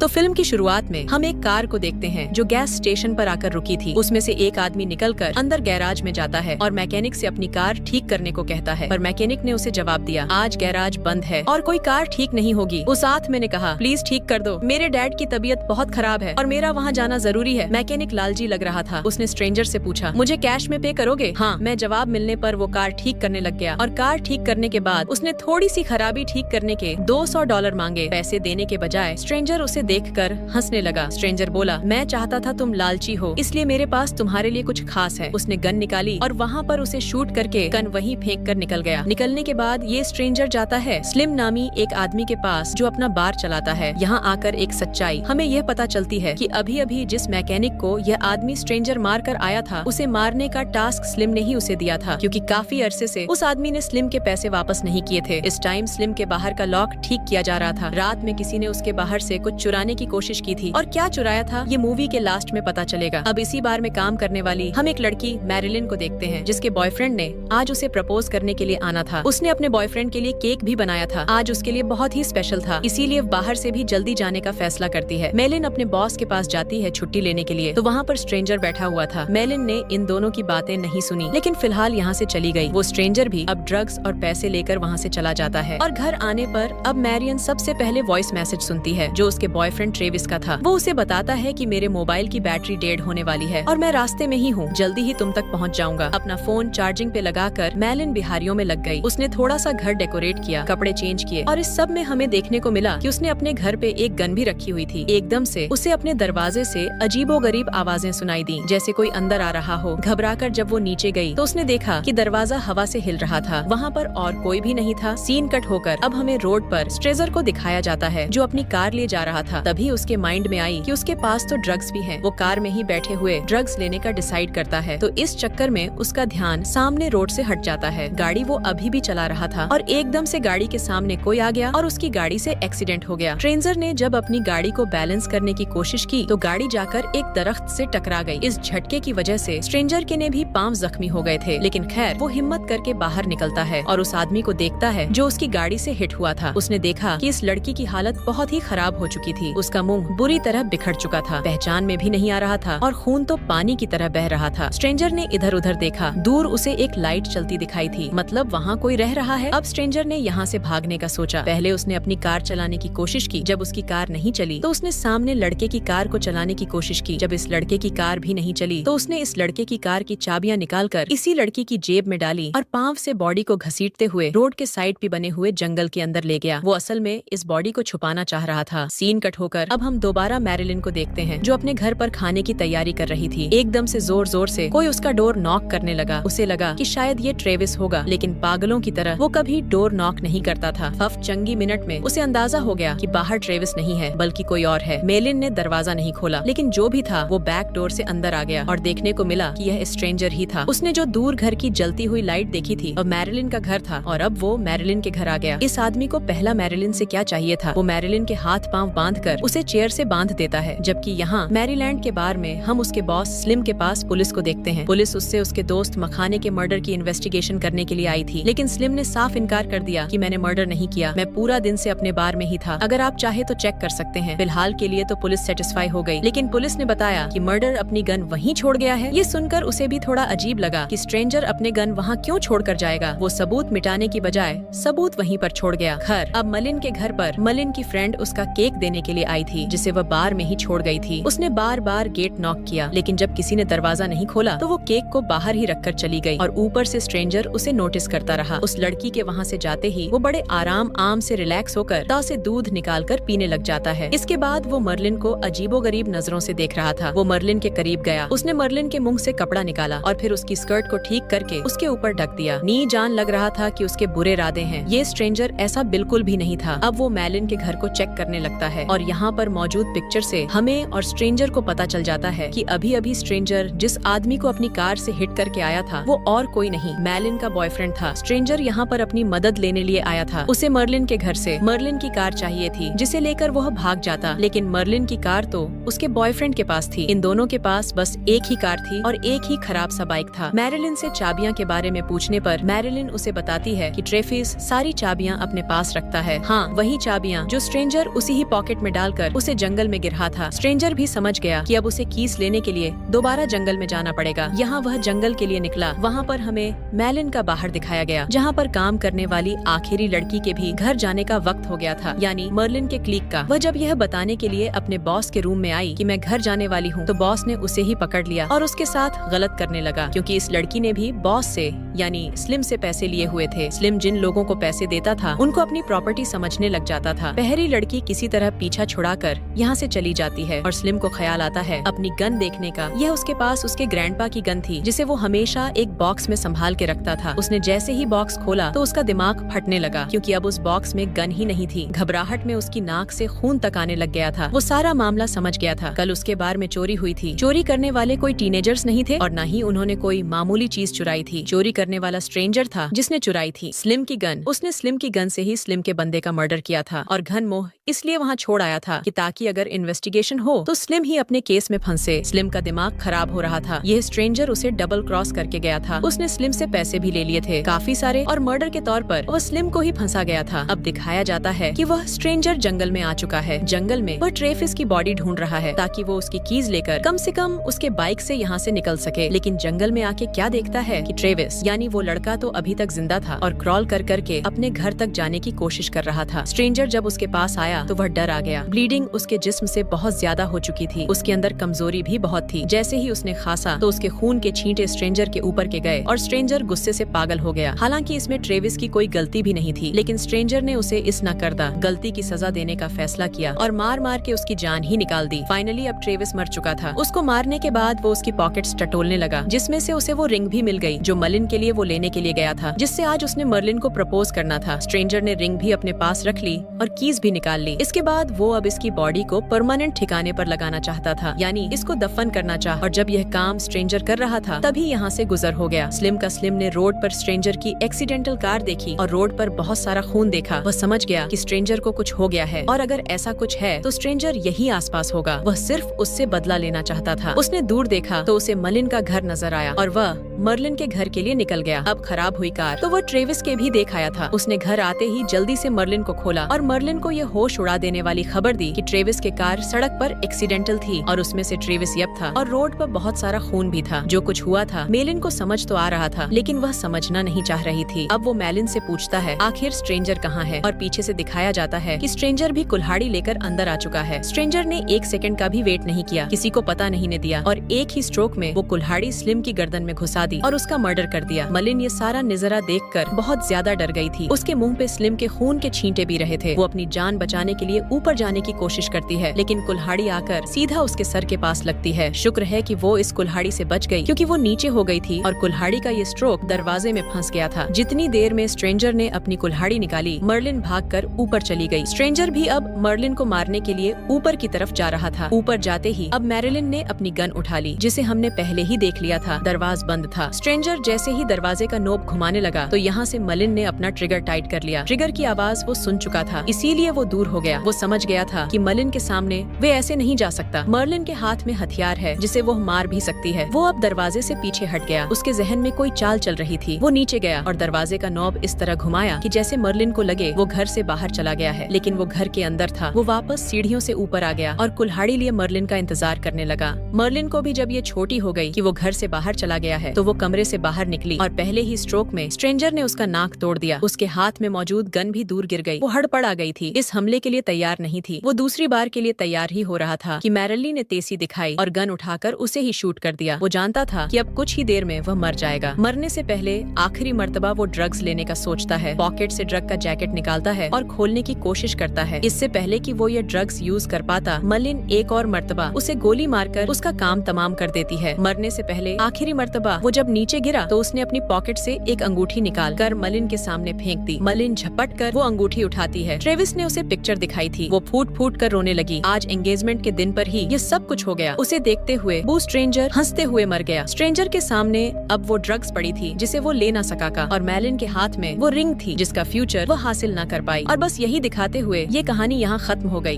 तो फिल्म की शुरुआत में हम एक कार को देखते हैं जो गैस स्टेशन पर आकर रुकी थी। उसमें से एक आदमी निकलकर अंदर गैराज में जाता है और मैकेनिक से अपनी कार ठीक करने को कहता है, पर मैकेनिक ने उसे जवाब दिया, आज गैराज बंद है और कोई कार ठीक नहीं होगी। उस आदमी ने कहा, प्लीज ठीक कर दो, मेरे डैड की तबीयत बहुत खराब है और मेरा वहाँ जाना जरूरी है। मैकेनिक लालची लग रहा था। उसने स्ट्रेंजर से पूछा, मुझे कैश में पे करोगे? हाँ। मैं जवाब मिलने पर वो कार ठीक करने लग गया और कार ठीक करने के बाद उसने थोड़ी सी खराबी ठीक करने के $200 मांगे। पैसे देने के बजाय स्ट्रेंजर उसे देखकर हंसने लगा। स्ट्रेंजर बोला, मैं चाहता था तुम लालची हो, इसलिए मेरे पास तुम्हारे लिए कुछ खास है। उसने गन निकाली और वहाँ पर उसे शूट करके गन वहीं फेंक कर निकल गया। निकलने के बाद ये स्ट्रेंजर जाता है स्लिम नामी एक आदमी के पास जो अपना बार चलाता है। यहाँ आकर एक सच्चाई हमें यह पता चलती है कि अभी अभी जिस मैकेनिक को यह आदमी स्ट्रेंजर मार कर आया था, उसे मारने का टास्क स्लिम ने ही उसे दिया था, क्योंकि काफी अरसे से उस आदमी ने स्लिम के पैसे वापस नहीं किए थे। इस टाइम स्लिम के बाहर का लॉक ठीक किया जा रहा था। रात में किसी ने उसके बाहर से कुछ चुराने की कोशिश की थी और क्या चुराया था ये मूवी के लास्ट में पता चलेगा। अब इसी बार में काम करने वाली हम एक लड़की मैरिलिन को देखते हैं, जिसके बॉयफ्रेंड ने आज उसे प्रपोज करने के लिए आना था। उसने अपने बॉयफ्रेंड के लिए केक भी बनाया था। आज उसके लिए बहुत ही स्पेशल था, इसीलिए बाहर से भी जल्दी जाने का फैसला करती है। मेलिन अपने बॉस के पास जाती है छुट्टी लेने के लिए, तो वहाँ पर स्ट्रेंजर बैठा हुआ था। मेलिन ने इन दोनों की बातें नहीं सुनी, लेकिन फिलहाल यहाँ से चली गई। वो स्ट्रेंजर भी अब ड्रग्स और पैसे लेकर वहाँ से चला जाता है और घर आने पर अब मैरियन सबसे पहले वॉइस मैसेज सुनती है जो उसके बॉयफ्रेंड ट्रेविस का था। वो उसे बताता है कि मेरे मोबाइल की बैटरी डेड होने वाली है और मैं रास्ते में ही हूँ, जल्दी ही तुम तक पहुँच जाऊंगा। अपना फोन चार्जिंग पे लगाकर मेलिन बिहारियों में लग गई। उसने थोड़ा सा घर डेकोरेट किया, कपड़े चेंज किए और इस सब में हमें देखने को मिला कि उसने अपने घर पे एक गन भी रखी हुई थी। एकदम से उसे अपने दरवाजे से अजीबोगरीब आवाजें सुनाई दी, जैसे कोई अंदर आ रहा हो। घबराकर जब वो नीचे गई तो उसने देखा कि दरवाजा हवा से हिल रहा था। वहाँ पर और कोई भी नहीं था। सीन कट होकर अब हमें रोड पर स्ट्रेजर को दिखाया जाता है जो अपनी कार ले जा रहा था। तभी उसके माइंड में आई कि उसके पास तो ड्रग्स भी हैं। वो कार में ही बैठे हुए ड्रग्स लेने का डिसाइड करता है, तो इस चक्कर में उसका ध्यान सामने रोड से हट जाता है। गाड़ी वो अभी भी चला रहा था और एकदम से गाड़ी के सामने कोई आ गया और उसकी गाड़ी से एक्सीडेंट हो गया। स्ट्रेंजर ने जब अपनी गाड़ी को बैलेंस करने की कोशिश की तो गाड़ी जाकर एक दरख्त से टकरा गई। इस झटके की वजह से स्ट्रेंजर के ने भी पांव जख्मी हो गए थे, लेकिन खैर वो हिम्मत करके बाहर निकलता है और उस आदमी को देखता है जो उसकी गाड़ी से हिट हुआ था। उसने देखा कि इस लड़की की हालत बहुत ही खराब हो चुकी थी। उसका मुंह बुरी तरह बिखर चुका था, पहचान में भी नहीं आ रहा था और खून तो पानी की तरह बह रहा था। स्ट्रेंजर ने इधर उधर देखा, दूर उसे एक लाइट चलती दिखाई थी, मतलब वहाँ कोई रह रहा है। अब स्ट्रेंजर ने यहाँ से भागने का सोचा। पहले उसने अपनी कार चलाने की कोशिश की। जब उसकी कार नहीं चली तो उसने सामने लड़के की कार को चलाने की कोशिश की। जब इस लड़के की कार भी नहीं चली तो उसने इस लड़के की कार की चाबियां निकालकर इसी लड़की की जेब में डाली और पांव से बॉडी को घसीटते हुए रोड के साइड पे बने हुए जंगल के अंदर ले गया। वो असल में इस बॉडी को छुपाना चाह रहा था। सीन कट होकर अब हम दोबारा मैरिलिन को देखते हैं जो अपने घर पर खाने की तैयारी कर रही थी। एकदम से जोर जोर से कोई उसका डोर नॉक करने लगा। उसे लगा कि शायद ये ट्रेविस होगा, लेकिन पागलों की तरह वो कभी डोर नॉक नहीं करता था। हफ चंगी मिनट में उसे अंदाजा हो गया कि बाहर ट्रेविस नहीं है बल्कि कोई और है। मेलिन ने दरवाजा नहीं खोला, लेकिन जो भी था वो बैक डोर से अंदर आ गया और देखने को मिला कि यह स्ट्रेंजर ही था। उसने जो दूर घर की जलती हुई लाइट देखी थी और मैरिलिन का घर था और अब वो मैरिलिन के घर आ गया। इस आदमी को पहला मैरिलिन से क्या चाहिए था? वो मैरिलिन के हाथ पांव बांधकर उसे चेयर से बांध देता है। जबकि यहाँ मैरीलैंड के बार में हम उसके बॉस स्लिम के पास पुलिस को देखते हैं। पुलिस उससे उसके दोस्त मखाने के मर्डर की इन्वेस्टिगेशन करने के लिए आई थी, लेकिन स्लिम ने साफ इनकार कर दिया कि मैंने मर्डर नहीं किया, मैं पूरा दिन से अपने बार में ही था। अगर आप चाहे तो चेक कर सकते हैं। फिलहाल के लिए तो पुलिस सेटिस्फाई हो गई, लेकिन पुलिस ने बताया कि मर्डर अपनी गन वहीं छोड़ गया है। ये सुनकर उसे भी थोड़ा अजीब लगा कि स्ट्रेंजर अपने गन वहाँ क्यों छोड़ कर जाएगा। वो सबूत मिटाने की बजाय सबूत वहीं पर छोड़ गया। खैर अब मलिन के घर पर मलिन की फ्रेंड उसका केक देने के लिए आई थी, जिसे वह बार में ही छोड़ गई थी। उसने बार बार गेट नॉक किया, लेकिन जब किसी ने दरवाजा नहीं खोला तो वो केक को बाहर ही रखकर चली गई और ऊपर से स्ट्रेंजर उसे नोटिस करता रहा। उस लड़की के वहाँ से जाते ही वो बड़े आराम से रिलैक्स होकर ता से दूध निकालकर पीने लग जाता है। इसके बाद वो मर्लिन को अजीबोगरीब नजरों से देख रहा था। वो मर्लिन के करीब गया। उसने मर्लिन के मुंह से कपड़ा निकाला और फिर उसकी स्कर्ट को ठीक करके उसके ऊपर ढक दिया। नी जान लग रहा था कि उसके बुरे इरादे हैं। ये स्ट्रेंजर ऐसा बिल्कुल भी नहीं था। अब वो मैलिन के घर को चेक करने लगता है और यहाँ पर मौजूद पिक्चर से हमें और स्ट्रेंजर को पता चल जाता है कि अभी अभी स्ट्रेंजर जिस आदमी को अपनी कार से हिट करके आया था वो और कोई नहीं, मैलिन का बॉयफ्रेंड था। स्ट्रेंजर यहाँ पर अपनी मदद लेने लिए आया था। उसे मर्लिन के घर से मर्लिन की कार चाहिए थी, जिसे लेकर वह भाग जाता, लेकिन मर्लिन की कार तो उसके बॉयफ्रेंड के पास थी। इन दोनों के पास बस एक ही कार थी और एक ही खराब सा बाइक था। मैरिलिन से चाबियां के बारे में पूछने पर मैरिलिन उसे बताती है कि ट्रेफिस सारी चाबियां अपने पास रखता है। हाँ, वही चाबियां जो स्ट्रेंजर उसी ही पॉकेट में डालकर उसे जंगल में गिरा था। स्ट्रेंजर भी समझ गया कि अब उसे कीस लेने के लिए दोबारा जंगल में जाना पड़ेगा। यहाँ वह जंगल के लिए निकला। वहाँ पर हमें मेलिन का बाहर दिखाया गया, जहाँ पर काम करने वाली आखिरी लड़की के भी घर जाने का वक्त हो गया था, यानी मर्लिन के क्लीक का। वह जब यह बताने के लिए अपने बॉस के रूम में आई कि मैं घर जाने वाली हूँ, तो बॉस ने उसे ही पकड़ लिया और उसके साथ गलत करने लगा, क्योंकि इस लड़की ने भी बॉस से यानी स्लिम से पैसे लिए हुए थे। स्लिम जिन लोगों को पैसे देता था उनको अपनी प्रॉपर्टी समझने लग जाता था। पहली लड़की किसी तरह पीछा छुड़ाकर यहाँ से चली जाती है और स्लिम को ख्याल आता है अपनी गन देखने का। यह उसके पास उसके ग्रैंडपा की गन थी, जिसे वो हमेशा एक बॉक्स में संभाल के रखता था। उसने जैसे ही बॉक्स खोला तो उसका दिमाग फटने लगा, क्योंकि अब उस बॉक्स में गन ही नहीं थी। घबराहट में उसकी नाक से खून तक आने लग गया था। वो सारा मामला समझ गया था। कल उसके बार में चोरी हुई थी। चोरी करने वाले कोई टीनेजर्स नहीं थे और न ही उन्होंने कोई मामूली चीज चुराई थी। चोरी करने वाला स्ट्रेंजर था जिसने चुराई थी स्लिम की गन। उसने स्लिम की गन से ही स्लिम के बंदे का मर्डर किया था और घन मोह इसलिए वहाँ छोड़ आया था कि ताकि अगर इन्वेस्टिगेशन हो तो स्लिम ही अपने केस में फंसे। स्लिम का दिमाग खराब हो रहा था। यह स्ट्रेंजर उसे डबल क्रॉस करके गया था। उसने स्लिम से पैसे भी ले लिए थे काफी सारे, और मर्डर के तौर पर वह स्लिम को ही फंसा गया था। अब दिखाया जाता है कि वह स्ट्रेंजर जंगल में आ चुका है। जंगल में वह ट्रेविस की बॉडी ढूंढ रहा है ताकि वो उसकी कीज लेकर कम से कम उसके बाइक से यहाँ से निकल सके। लेकिन जंगल में आके क्या देखता है कि ट्रेविस यानी वो लड़का तो अभी तक जिंदा था और क्रॉल कर करके अपने घर तक जाने की कोशिश कर रहा था। स्ट्रेंजर जब उसके पास आया तो वह डर आ गया। ब्लीडिंग उसके जिस्म से बहुत ज्यादा हो चुकी थी। उसके अंदर कमजोरी भी बहुत थी। जैसे ही उसने खांसा तो उसके खून के छींटे स्ट्रेंजर के ऊपर के गए और स्ट्रेंजर गुस्से से पागल हो गया। हालांकि इसमें ट्रेविस की कोई गलती भी नहीं थी, लेकिन स्ट्रेंजर ने उसे इस नाकर्दा गलती की सजा देने का फैसला किया और मार मार के उसकी जान ही निकाल दी। फाइनली अब ट्रेविस मर चुका था। उसको मारने के बाद वो उसकी पॉकेट्स टटोलने लगा, जिसमें से उसे वो रिंग भी मिल गई जो मर्लिन के लिए वो लेने के लिए गया था, जिससे आज उसने मर्लिन को प्रपोज करना था। स्ट्रेंजर ने रिंग भी अपने पास रख ली और कीज भी निकाल ली। इसके बाद वो अब इसकी बॉडी को परमानेंट ठिकाने पर लगाना चाहता था, यानी इसको दफन करना चाह। और जब यह काम स्ट्रेंजर कर रहा था तभी यहाँ से गुजर हो गया। स्लिम ने रोड पर स्ट्रेंजर की एक्सीडेंटल कार देखी और रोड पर बहुत सारा खून देखा। वह समझ गया कि स्ट्रेंजर को कुछ हो गया है और अगर ऐसा कुछ है तो स्ट्रेंजर यही आसपास होगा। वह सिर्फ उससे बदला लेना चाहता था। उसने दूर देखा तो उसे मर्लिन का घर नजर आया और वह मर्लिन के घर के लिए निकल गया। अब खराब हुई कार तो वह ट्रेविस के भी देख आया था। उसने घर आते ही जल्दी से मर्लिन को खोला और मर्लिन को यह होश उड़ा देने वाली खबर दी कि ट्रेविस के कार सड़क पर एक्सीडेंटल थी और उसमें से ट्रेविस यप था और रोड पर बहुत सारा खून भी था। जो कुछ हुआ था मेलिन को समझ तो आ रहा था, लेकिन वह समझना नहीं चाह रही थी। अब वो मेलिन से पूछता है आखिर स्ट्रेंजर कहाँ है, और पीछे से दिखाया जाता है कि स्ट्रेंजर भी कुल्हाड़ी लेकर अंदर आ चुका है। स्ट्रेंजर ने 1 सेकंड का भी वेट नहीं किया, किसी को पता नहीं दिया और एक ही स्ट्रोक में वो कुल्हाड़ी स्लिम की गर्दन में घुसा दी और उसका मर्डर कर दिया। मर्लिन ये सारा नजारा देखकर बहुत ज्यादा डर गई थी। उसके मुंह पे स्लिम के खून के छींटे भी रहे थे। वो अपनी जान बचाने के लिए ऊपर जाने की कोशिश करती है, लेकिन कुल्हाड़ी आकर सीधा उसके सर के पास लगती है। शुक्र है कि वो इस कुल्हाड़ी से बच गई, क्योंकि वो नीचे हो गई थी और कुल्हाड़ी का ये स्ट्रोक दरवाजे में फंस गया था। जितनी देर में स्ट्रेंजर ने अपनी कुल्हाड़ी निकाली, मर्लिन भागकर ऊपर चली गई। स्ट्रेंजर भी अब मर्लिन को मारने के लिए ऊपर की तरफ जा रहा था। ऊपर जाते ही अब मैरिलिन ने अपनी गन उठा ली, जिसे हमने पहले ही देख लिया था। दरवाजा बंद था। स्ट्रेंजर जैसे ही दरवाजे का नोब घुमाने लगा तो यहाँ से मर्लिन ने अपना ट्रिगर टाइट कर लिया। ट्रिगर की आवाज वो सुन चुका था, इसीलिए वो दूर हो गया। वो समझ गया था कि मर्लिन के सामने वे ऐसे नहीं जा सकता। मर्लिन के हाथ में हथियार है जिसे वो मार भी सकती है। वो अब दरवाजे से पीछे हट गया। उसके जहन में कोई चाल चल रही थी। वो नीचे गया और दरवाजे का नॉब इस तरह घुमाया कि जैसे मर्लिन को लगे वो घर से बाहर चला गया है, लेकिन वो घर के अंदर था। वो वापस सीढ़ियों से ऊपर आ गया और कुल्हाड़ी लिए मर्लिन का इंतजार करने लगा। मर्लिन को भी जब ये छोटी हो गई कि वो घर से बाहर चला गया है, तो वो कमरे से बाहर निकली और पहले ही स्ट्रोक में स्ट्रेंजर ने उसका नाक तोड़ दिया। उसके हाथ में मौजूद गन भी दूर गिर गई। वो हड़बड़ा गई थी। इस हमले के लिए तैयार नहीं थी। वो दूसरी बार के लिए तैयार ही हो रहा था कि मैरिलिन ने तेजी दिखाई और गन उठाकर उसे ही शूट कर दिया। वो जानता था कि अब कुछ ही देर में वह मर जाएगा। मरने से पहले आखिरी मर्तबा वो ड्रग्स लेने का सोचता है। पॉकेट से ड्रग का जैकेट निकालता है और खोलने की कोशिश करता है। इससे पहले कि वो ये ड्रग्स यूज कर पाता, मर्लिन एक और मर्तबा उसे गोली मारकर उसका काम तमाम कर देती है। मरने से पहले आखिरी मर्तबा वो जब नीचे गिरा तो उसने अपनी पॉकेट से एक अंगूठी निकाल कर मर्लिन के सामने फेंक दी। मर्लिन झपट कर वो अंगूठी उठाती है। ट्रेविस ने उसे पिक्चर दिखाई थी। वो फूट फूट कर रोने लगी। आज एंगेजमेंट के दिन पर ही ये सब कुछ हो गया। उसे देखते हुए वो स्ट्रेंजर हंसते हुए मर गया। स्ट्रेंजर के सामने अब वो ड्रग्स पड़ी थी जिसे वो ले ना सका का, और मैलिन के हाथ में वो रिंग थी जिसका फ्यूचर वो हासिल ना कर पाई। और बस यही दिखाते हुए ये कहानी यहाँ खत्म हो गई।